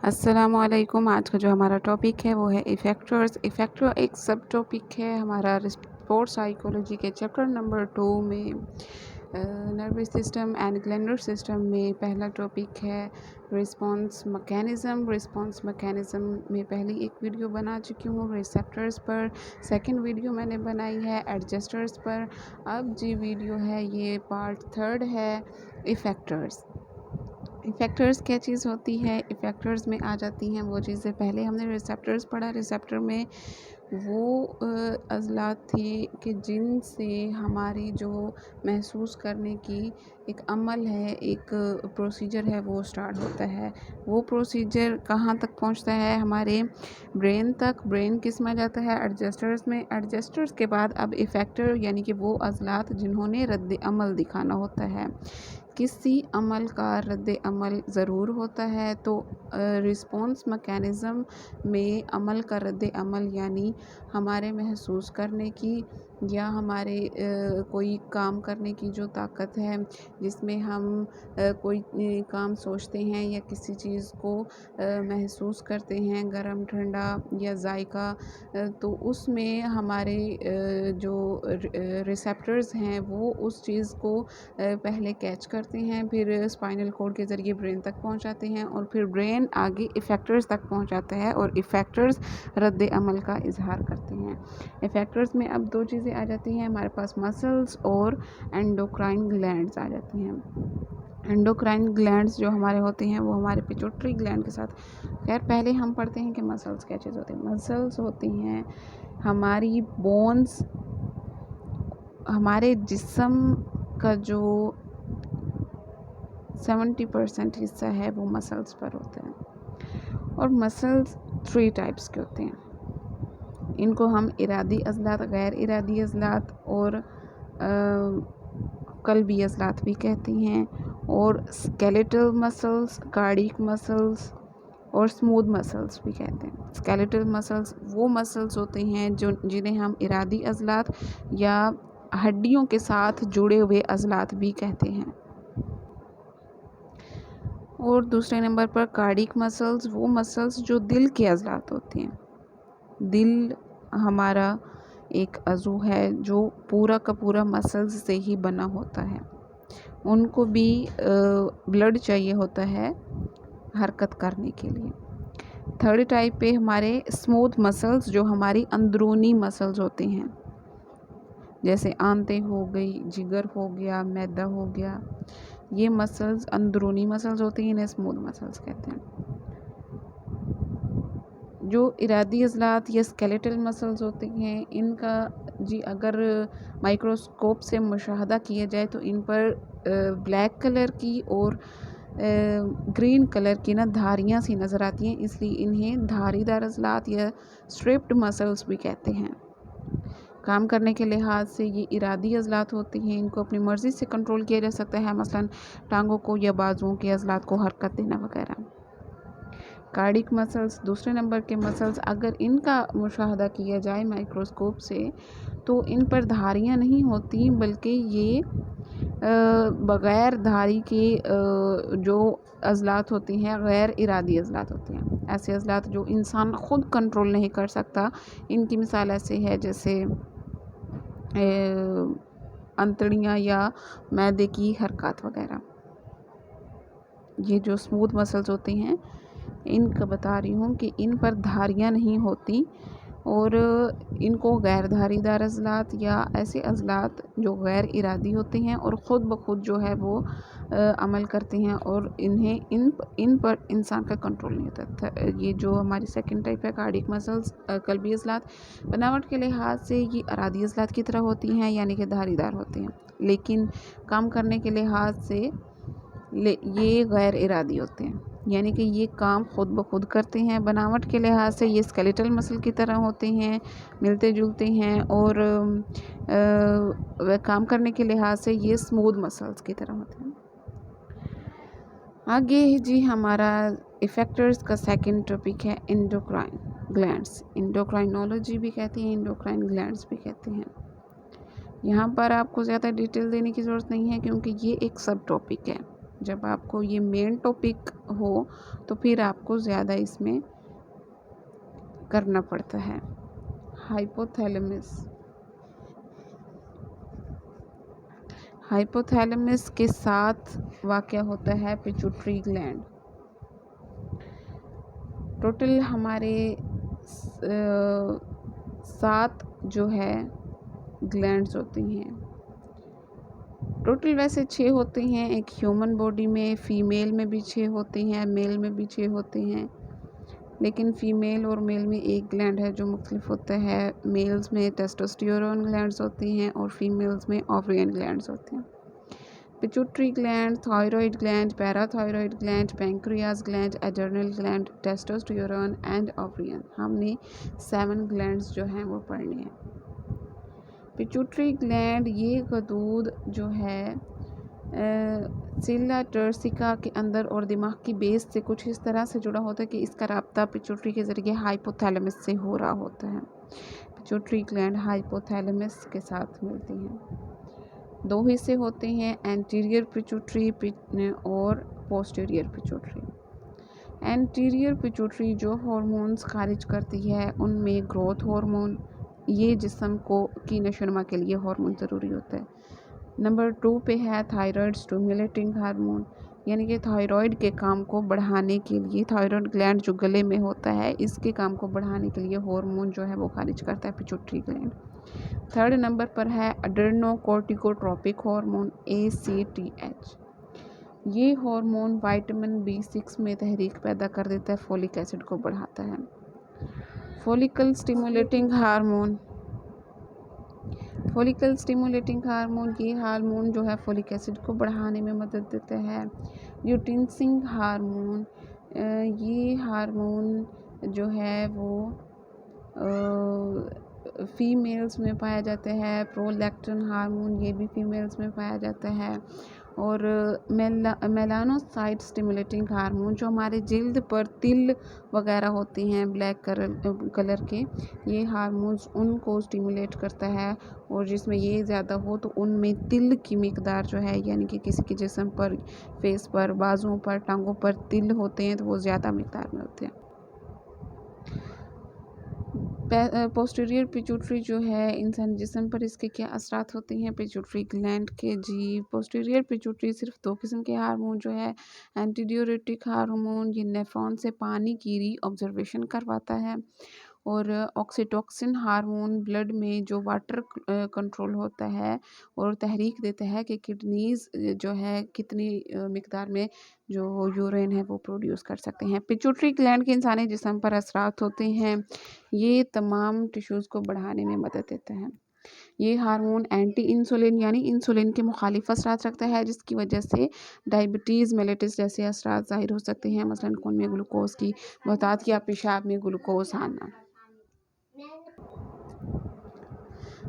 अस्सलामुअलैकुम। आज का जो हमारा टॉपिक है वो है इफ़ेक्टर्स। इफ़ेक्टर एक सब टॉपिक है हमारा स्पोर्ट्स साइकोलॉजी के चैप्टर नंबर 2 में नर्वस सिस्टम एंड ग्लैंडर सिस्टम में पहला टॉपिक है रिस्पॉन्स मैकेनिज़्म। रिस्पॉन्स मैकेनिज़्म में पहली एक वीडियो बना चुकी हूँ रिसेप्टर्स पर, सेकंड वीडियो मैंने बनाई है एडजस्टर्स पर। अब जी वीडियो है ये पार्ट 3 है इफ़ेक्टर्स। इफ़ेक्टर्स क्या चीज़ होती है? इफ़ेक्टर्स में आ जाती हैं वो चीज़ें, पहले हमने रिसेप्टर्स पढ़ा। रिसेप्टर में वो अज़लात थे कि जिनसे हमारी जो महसूस करने की एक अमल है, एक प्रोसीजर है, वो स्टार्ट होता है। वो प्रोसीजर कहाँ तक पहुँचता है? हमारे ब्रेन तक। ब्रेन किस में जाता है? एडजस्टर्स में। एडजस्टर्स के बाद अब इफ़ेक्टर यानी कि वो अज़लात जिन्होंने रद्द अमल दिखाना होता है। किसी अमल का रद्द अमल ज़रूर होता है, तो रिस्पॉन्स मैकेनिज़्म में अमल का रद्द अमल यानी हमारे महसूस करने की या हमारे कोई काम करने की जो ताकत है, जिसमें हम कोई काम सोचते हैं या किसी चीज़ को महसूस करते हैं, गरम ठंडा या जायका, तो उसमें हमारे जो रिसेप्टर्स हैं वो उस चीज़ को पहले कैच करते हैं, फिर स्पाइनल कॉर्ड के ज़रिए ब्रेन तक पहुंचाते हैं और फिर ब्रेन आगे इफ़ेक्टर्स तक पहुंचाता है और इफ़ेक्टर्स रद्द अमल का इजहार करते हैं। इफ़ेक्टर्स में अब दो चीज़ें आ जाती हैं हमारे पास, मसल्स और एंडोक्राइन ग्लैंड्स आ जाती हैं। एंडोक्राइन ग्लैंड्स जो हमारे होते हैं वो हमारे पिट्यूटरी ग्लैंड के साथ। खैर पहले हम पढ़ते हैं कि मसल्स क्या चीज़ होती है। मसल्स होती हैं हमारी बोन्स, हमारे जिस्म का जो 70% हिस्सा है वो मसल्स पर होता है। और मसल्स 3 टाइप्स के होते हैं। इनको हम इरादी अज़लात, गैर इरादी अज़लात और कल्बी अज़लात भी कहते हैं। और स्केलेटल मसल्स, कार्डियक मसल्स और स्मूथ मसल्स भी कहते हैं। स्केलेटल मसल्स वो मसल्स होते हैं जो जिन्हें हम इरादी अज़लात या हड्डियों के साथ जुड़े हुए अज़लात भी कहते हैं। और दूसरे नंबर पर कार्डियक मसल्स, वो मसल्स जो दिल के अज़लात होते हैं। दिल हमारा एक अज़ू है जो पूरा का पूरा मसल्स से ही बना होता है। उनको भी ब्लड चाहिए होता है हरकत करने के लिए। थर्ड टाइप पे हमारे स्मूथ मसल्स जो हमारी अंदरूनी मसल्स होते हैं, जैसे आंतें हो गई, जिगर हो गया, मैदा हो गया, ये मसल्स अंदरूनी मसल्स होती हैं, इन्हें स्मूथ मसल्स कहते हैं। जो इरादी अज़लात या स्केलेटल मसल्स होती हैं, इनका जी अगर माइक्रोस्कोप से मुशाहदा किया जाए तो इन पर ब्लैक कलर की और ग्रीन कलर की ना धारियाँ सी नज़र आती हैं, इसलिए इन्हें धारीदार अज़लात या स्ट्रिप्ड मसल्स भी कहते हैं। काम करने के लिहाज से ये इरादी अज़लात होती हैं, इनको अपनी मर्ज़ी से कंट्रोल किया जा सकता है, मसलन टांगों को या बाजुओं के अज़लात को हरकत देना वगैरह। कार्डियक मसल्स दूसरे नंबर के मसल्स, अगर इनका मुशाहदा किया जाए माइक्रोस्कोप से तो इन पर धारियाँ नहीं होती, बल्कि ये बग़ैर धारी के जो अज़लात होती हैं गैर इरादी अज़लात होती हैं। ऐसे अज़लात जो इंसान ख़ुद कंट्रोल नहीं कर सकता। इनकी मिसाल ऐसे है जैसे अंतड़ियाँ या मैदे की हरकत वगैरह। ये जो स्मूथ मसल्स होती हैं इनका बता रही हूँ कि इन पर धारियाँ नहीं होती और इनको गैर धारीदार अज़लात या ऐसे अज़लात जो गैर इरादी होते हैं और ख़ुद ब खुद जो है वो अमल करते हैं और इन्हें इन पर इंसान का कंट्रोल नहीं होता। ये जो हमारी सेकंड टाइप है कार्डियक मसल्स, कल्बी अज़लात, बनावट के लिहाज से ये अरादी अज़लात की तरह होती हैं, यानी कि धारीदार होती हैं, लेकिन काम करने के लिहाज से ये गैर इरादी होते हैं, यानी कि ये काम ख़ुद ब खुद करते हैं। बनावट के लिहाज से ये स्केलेटल मसल की तरह होते हैं, मिलते जुलते हैं, और काम करने के लिहाज से ये स्मूथ मसल्स की तरह होते हैं। आगे जी हमारा इफ़ेक्टर्स का सेकंड टॉपिक है एंडोक्राइन ग्लैंड्स। एंडोक्राइनोलॉजी भी कहते हैं, एंडोक्राइन ग्लैंड्स भी कहते हैं। यहाँ पर आपको ज़्यादा डिटेल देने की ज़रूरत नहीं है क्योंकि ये एक सब टॉपिक है। जब आपको ये मेन टॉपिक हो तो फिर आपको ज़्यादा इसमें करना पड़ता है। हाइपोथैलेमस, हाइपोथैलेमस के साथ वाक़या होता है पिट्यूटरी ग्लैंड। टोटल हमारे 7 जो है ग्लैंड्स होती हैं। टोटल वैसे 6 होती हैं, एक ह्यूमन बॉडी में, फीमेल में भी 6 होती हैं, मेल में भी 6 होती हैं, लेकिन फ़ीमेल और मेल में एक ग्लैंड है जो मुख्तलिफ होता है। मेल्स में टेस्टोस्टेरोन ग्लैंड्स होती हैं और फीमेल्स में ओवरियन ग्लैंड्स होते हैं। Pituitary gland, thyroid gland, parathyroid gland, pancreas gland, adrenal gland, testosterone and ovarian, हमने 7 ग्लैंड्स जो हैं वो पढ़ने हैं। पिट्यूटरी ग्लैंड ये गदूद जो है सिला टर्सिका के अंदर और दिमाग की बेस से कुछ इस तरह से जुड़ा होता है कि इसका राब्ता पिट्यूटरी के ज़रिए हाइपोथैलेमस से हो रहा होता है। पिट्यूटरी ग्लैंड हाइपोथैलेमस के साथ मिलती हैं। 2 हिस्से होते हैं, एंटीरियर पिट्यूटरी और पोस्टीरियर पिट्यूटरी। एंटीरियर पिट्यूटरी जो हार्मोन्स खारिज करती है उनमें ग्रोथ हार्मोन, ये जिस्म को की नशोनुमा के लिए हार्मोन ज़रूरी होता है। नंबर 2 पे है थायराइड स्टिमुलेटिंग हार्मोन, यानी कि थायराइड के काम को बढ़ाने के लिए, थायराइड ग्लैंड जो गले में होता है इसके काम को बढ़ाने के लिए हार्मोन जो है वो खारिज करता है पिट्यूटरी ग्लैंड। 3rd नंबर पर है एड्रेनोकोर्टिकोट्रोपिक हार्मोन ACTH। ये हार्मोन विटामिन B6 में तहरीक पैदा कर देता है, फोलिक एसिड को बढ़ाता है। Follicle stimulating hormone, follicle stimulating hormone, ये हार्मोन जो है फोलिक एसिड को बढ़ाने में मदद देता है। ल्यूटिनसिंग हार्मोन, ये हार्मोन जो है वो फीमेल्स में पाया जाता है। प्रोलैक्टिन हार्मोन, ये भी फीमेल्स में पाया जाता है। और मेलानोसाइट स्टिमुलेटिंग हार्मोन, जो हमारे जिल्द पर तिल वगैरह होती हैं ब्लैक कलर के, ये हार्मोन्स उनको स्टिमुलेट करता है। और जिसमें ये ज़्यादा हो तो उनमें तिल की मिकदार जो है, यानी कि किसी के जिस्म पर, फेस पर, बाजुओं पर, टांगों पर तिल होते हैं तो वो ज़्यादा मिकदार में होते हैं। पोस्टीरियर पिट्यूटरी जो है इंसान जिस्म पर, इसके क्या असरात होते हैं पिट्यूटरी ग्लैंड के? जी, पोस्टीरियर पिट्यूटरी सिर्फ 2 किस्म के हार्मोन जो है, एंटीडियूरेटिक हार्मोन, ये नेफ्रॉन से पानी की री ऑब्जर्वेशन करवाता है, और ऑक्सीटोसिन हार्मोन ब्लड में जो वाटर कंट्रोल होता है और तहरीक देता है कि किडनीज़ जो है कितनी मिकदार में जो यूरिन है वो प्रोड्यूस कर सकते हैं। पिट्यूटरी ग्लैंड के इंसानी जिस्म पर असरात होते हैं, ये तमाम टिश्यूज़ को बढ़ाने में मदद देता है। ये हार्मोन एंटी इंसुलिन यानी इंसुलिन के मुखालिफ असरात रखता है, जिसकी वजह से डायबिटीज़ मेलिटस जैसे असरात ज़ाहिर हो सकते हैं, मसलन खून में ग्लूकोज की बहुतायत या पेशाब में ग्लूकोज आना।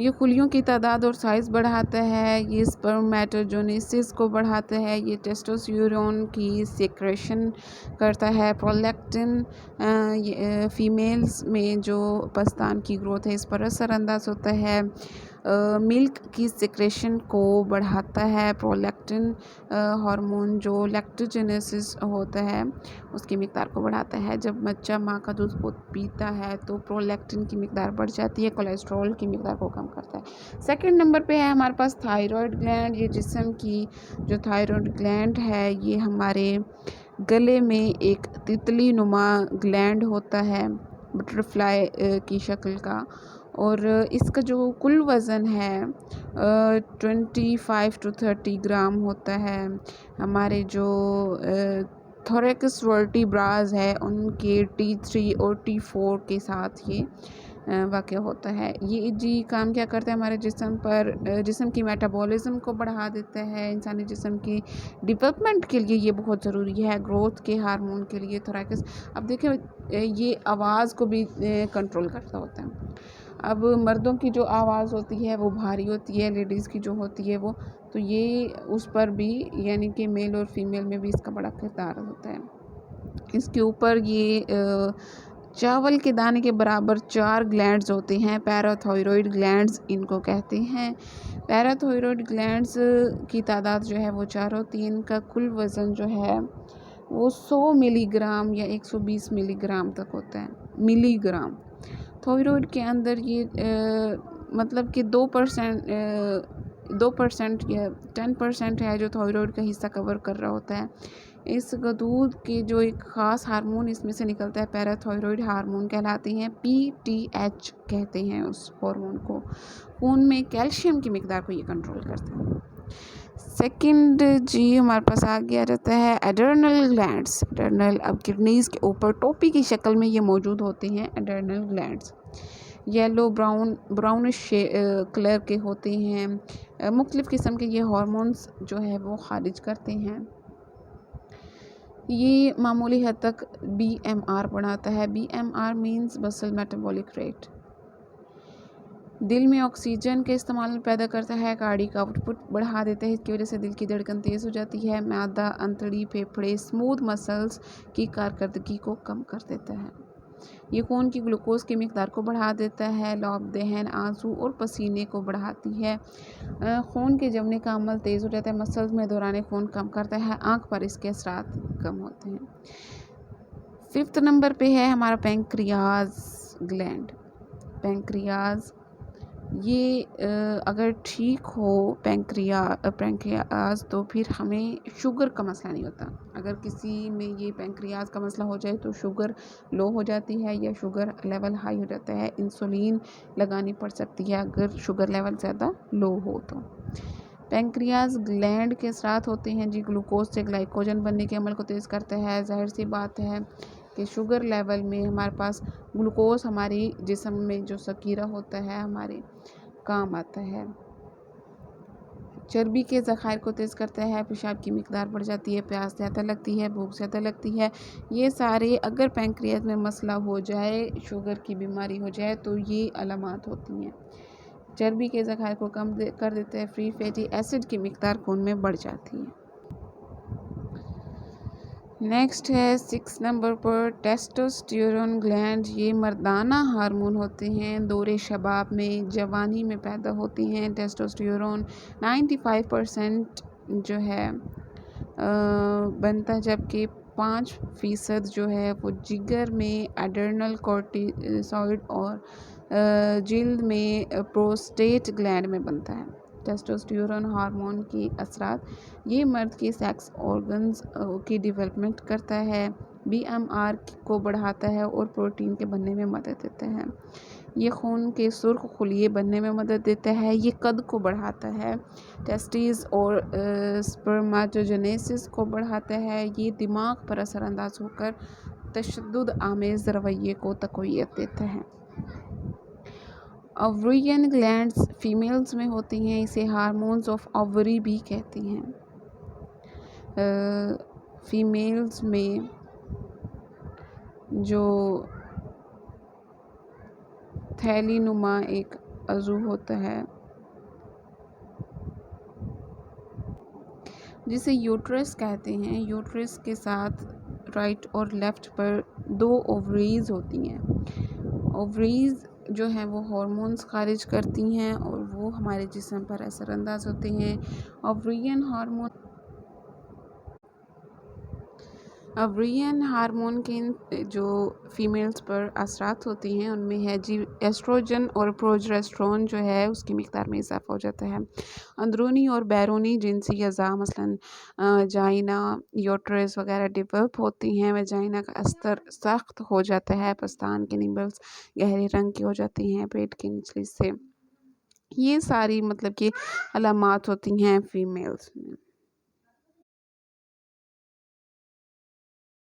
ये खुलियों की तादाद और साइज़ बढ़ाता है, ये स्पर्मेटोजेनेसिस को बढ़ाता है, ये टेस्टोस्टेरोन की सेक्रेशन करता है। प्रोलैक्टिन फीमेल्स में जो पस्तान की ग्रोथ है इस पर असरअंदाज होता है। मिल्क की सेक्रेशन को बढ़ाता है। प्रोलैक्टिन हार्मोन जो लैक्टोजेनेसिस होता है उसकी मिकदार को बढ़ाता है। जब बच्चा माँ का दूध पीता है तो प्रोलैक्टिन की मिकदार बढ़ जाती है, कोलेस्ट्रॉल की मिकदार को कम करता है। 2nd नंबर पे है हमारे पास थायराइड ग्लैंड। ये जिस्म की जो थायराइड ग्लैंड है ये हमारे गले में एक तितली नुमा ग्लैंड होता है, बटरफ्लाई की शक्ल का, और इसका जो कुल वज़न है 25 to 30 ग्राम होता है। हमारे जो थोरैक्स वर्टिब्रास है उनके T3 और T4 के साथ ये वाक़या होता है। ये जी काम क्या करता है हमारे जिस्म पर, जिस्म की मेटाबॉलिज़्म को बढ़ा देता है। इंसानी जिस्म की डेवलपमेंट के लिए ये बहुत ज़रूरी है, ग्रोथ के हार्मोन के लिए थोरैक्स। अब देखिए ये आवाज़ को भी कंट्रोल करता होता है। अब मर्दों की जो आवाज़ होती है वो भारी होती है, लेडीज़ की जो होती है वो, तो ये उस पर भी, यानी कि मेल और फीमेल में भी इसका बड़ा किरदार होता है। इसके ऊपर ये चावल के दाने के बराबर 4 ग्लैंड्स होते हैं, पैराथायरॉइड ग्लैंड्स इनको कहते हैं। पैराथायरॉयड ग्लैंड्स की तादाद जो है वो 4 होती हैं। इनका कुल वज़न जो है वो 100 मिलीग्राम या 120 मिलीग्राम तक होता है, मिलीग्राम। थायरॉयड के अंदर ये मतलब कि 2% या 10% है जो थायरॉयड का हिस्सा कवर कर रहा होता है। इस गदूद के जो एक ख़ास हार्मोन इसमें से निकलता है, पैराथायरॉयड हार्मोन कहलाते हैं, पीटीएच कहते हैं उस हार्मोन को। खून में कैल्शियम की मिकदार को ये कंट्रोल करता है। सेकंड जी हमारे पास आ गया रहता है एड्रेनल ग्लैंड्स। एड्रेनल अब किडनीज़ के ऊपर टोपी की शक्ल में ये मौजूद होते हैं। Adrenal glands yellow brownish colour के होते हैं। मुख्तलिफ़ किस्म के ये हार्मोन्स जो है वो खारिज करते हैं। ये मामूली हद तक बीएमआर बढ़ाता है। बीएमआर मीन्स बसल मेटाबॉलिक रेट। दिल में ऑक्सीजन के इस्तेमाल पैदा करता है। कार्डिक आउटपुट बढ़ा देता है। इसकी वजह से दिल की धड़कन तेज़ हो जाती है। मैदा, अंतड़ी, फेफड़े, स्मूथ मसल्स की कारकर्दगी को कम कर देता है। ये खून की ग्लूकोज की मिकदार को बढ़ा देता है। लौब दहन, आंसू और पसीने को बढ़ाती है। खून के जमने का अमल तेज़ हो जाता है। मसल्स में दौरान खून कम करता है। आँख पर इसके असरात कम होते हैं। 5th नंबर पे है हमारा पैंक्रियाज ग्लैंड। पैंक्रियाज ये अगर ठीक हो पैंक्रियाज तो फिर हमें शुगर का मसला नहीं होता। अगर किसी में ये पैंक्रियाज का मसला हो जाए तो शुगर लो हो जाती है या शुगर लेवल हाई हो जाता है। इंसुलिन लगानी पड़ सकती है अगर शुगर लेवल ज़्यादा लो हो तो। पैंक्रियाज ग्लैंड के असरात होते हैं जी, ग्लूकोज से ग्लाइकोजन बनने के अमल को तेज़ करता है। ज़ाहिर सी बात है कि शुगर लेवल में हमारे पास ग्लूकोज हमारी जिस्म में जो ज़ख़ीरा होता है हमारे काम आता है। चर्बी के ज़ख़ायर को तेज़ करता है। पेशाब की मिकदार बढ़ जाती है। प्यास ज़्यादा लगती है, भूख ज़्यादा लगती है। ये सारे अगर पैंक्रियाज में मसला हो जाए, शुगर की बीमारी हो जाए तो ये अलामात होती हैं। चर्बी के ज़ख़ायर को कम कर देता है। फ्री फैटी एसिड की मिकदार खून में बढ़ जाती है। नेक्स्ट है 6 नंबर पर टेस्टोस्टेरोन ग्लैंड। ये मर्दाना हार्मोन होते हैं। दौरे शबाब में, जवानी में पैदा होती हैं। टेस्टोस्टेरोन 95% जो है बनता है, जबकि 5% जो है वो जिगर में, एड्रेनल कॉर्टिसॉइड और जिल्द में, प्रोस्टेट ग्लैंड में बनता है। टेस्टोस्टेरोन हार्मोन के असरात ये मर्द के सेक्स ऑर्गन्स की डेवलपमेंट करता है। बीएमआर को बढ़ाता है और प्रोटीन के बनने में मदद देता है। ये खून के सुर्ख खुलिये बनने में मदद देता है। ये कद को बढ़ाता है। टेस्टिस और स्पर्माटोजेनेसिस को बढ़ाता है। ये दिमाग पर असरअंदाज होकर तशद्दुद आमेज़ रवैये को तक़वियत देता है। ओवरियन ग्लैंड्स फीमेल्स में होती हैं। इसे हार्मोन्स ऑफ ओवरी भी कहते हैं। फीमेल्स में जो थैली नुमा एक अज़ू होता है जिसे यूट्रस कहते हैं। यूट्रस के साथ राइट और लेफ़्ट पर 2 ओवरीज होती हैं। ओवरीज जो हैं वो हार्मोन्स खारिज करती हैं और वो हमारे जिस्म पर असरअंदाज होते हैं। ओवरियन हार्मोन के जो फीमेल्स पर असरात होते हैं उनमें है जी एस्ट्रोजन और प्रोजेस्टेरोन जो है उसकी मिकदार में इजाफा हो जाता है। अंदरूनी और बैरूनी जिनसी अज़ा मसलन जाइना, यूट्रस वगैरह डेवलप होती हैं। वजाइना का अस्तर सख्त हो जाता है। पस्तान के निबल्स गहरे रंग के हो जाते हैं पेट के निचले से। ये सारी मतलब कि अलामात होती हैं फीमेल्स में।